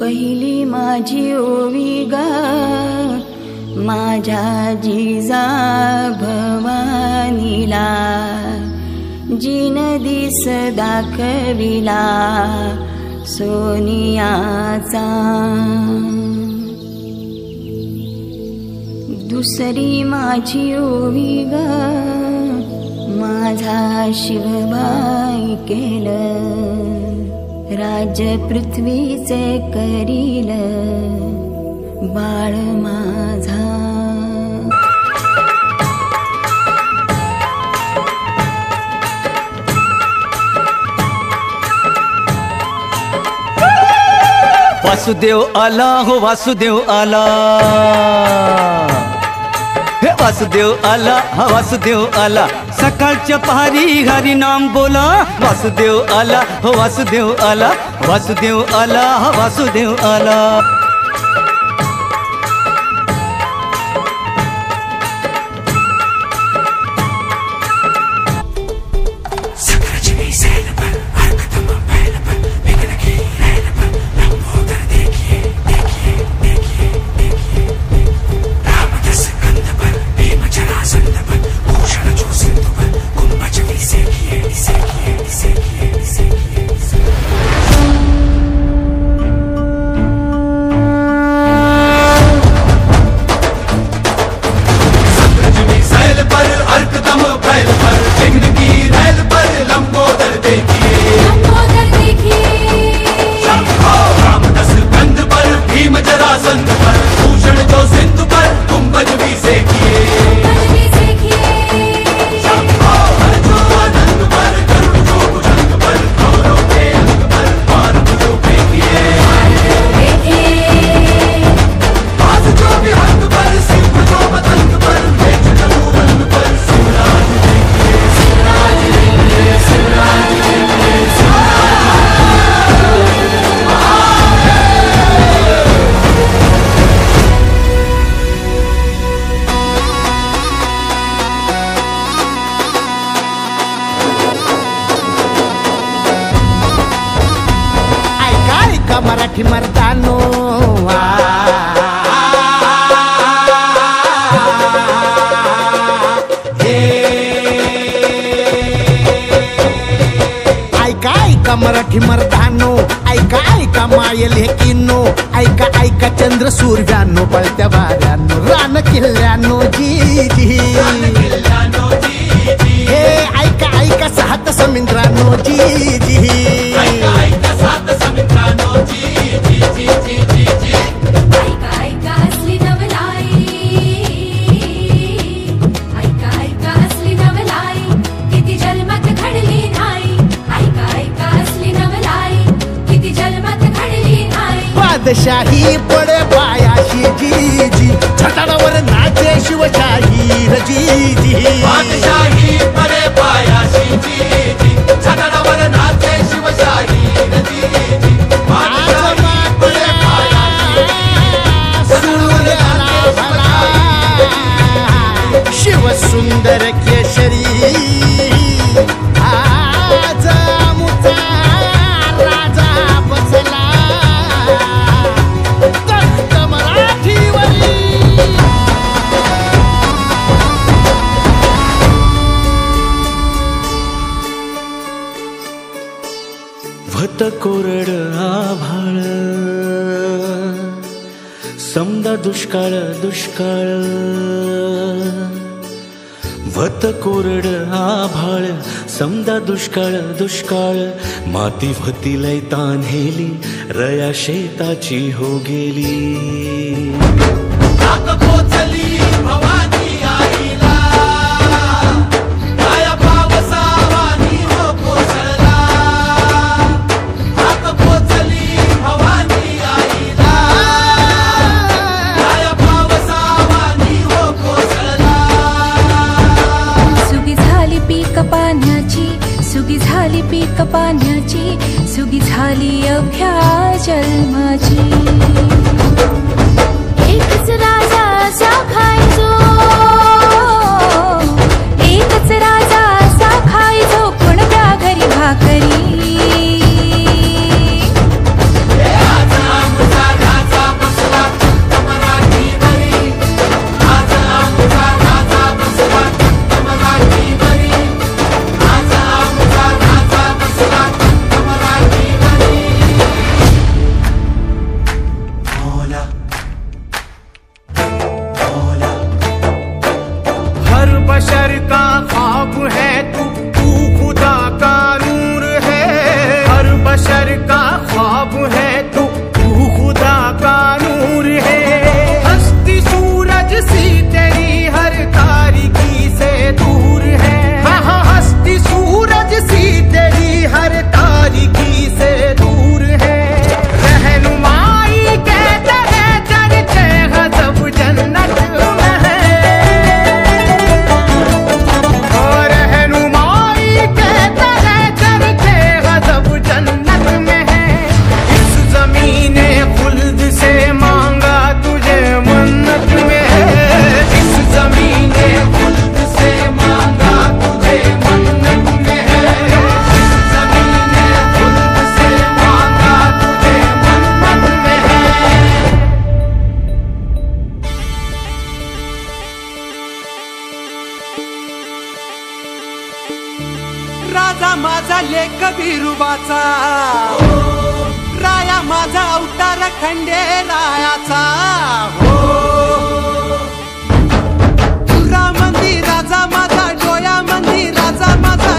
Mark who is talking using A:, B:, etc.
A: पहिली माझी ओवी ग माझ्या जिजा भवानीला, जिन दिस दाखविला सोनियाचा. दुसरी माझी ओवी ग माझा शिवबाई केलं, राज्य पृथ्वीचे करील बाळ माझा.
B: वासुदेव आला हो वासुदेव आला, हे वासुदेव आला हा वासुदेव आला, सकाळच्या पहारी हरी नाम बोला. वासुदेव आला हो वासुदेव आला, वासुदेव आला हा वासुदेव आला.
C: मराठी मर्दानो ऐका ऐका मराठी मर्दानो, ऐका ऐका मायल हे किन्नो, ऐका ऐका चंद्र सूर्यानो, पळत्या वाऱ्यानो, रान किल्ल्यानो जी जी, हे ऐका ऐका सात समुद्रानो जी जी, ऐका ऐका सात समुद्रानो जी जी जी जी जी जी,
D: ऐका ऐका असली नवलाई, ऐका ऐका असली नवलाई, किती जन्मात घडली नाही. ऐका ऐका असली नवलाई, किती जन्मात घडली नाही.
C: बादशाही पडे पायाशी जी जी, छटाडावर नाचे शिवशाही जी जी, बादशाही पडे पायाशी जी जी, छटाडावर नाचे शिवशाही जी जी, बादशाही पडे पायाशी शिव सुंदर केशरी, आज मुचा राजा बसला तख्त मराठीवरी.
B: भत कोरड आभाळ, समदा दुष्काळ दुष्काळ, भत कोरड आभाळ, समदा दुष्काळ दुष्काळ, माती भती लय तान्हेली, रया शेताची हो गेली.
D: सुगी झाली पीक पाण्याची, सुगी झाली अवघ्या जन्माची. एकच राजा असा खायचो, एकच राजा असा खायचो, कोणत्या घरी भाकरी.
E: राजा माझा लेक बिरुबाचा, राया माझा अवतार खंडेरायाचा. तुरा मंदी राजा माझा, डोया मंदी राजा माझा.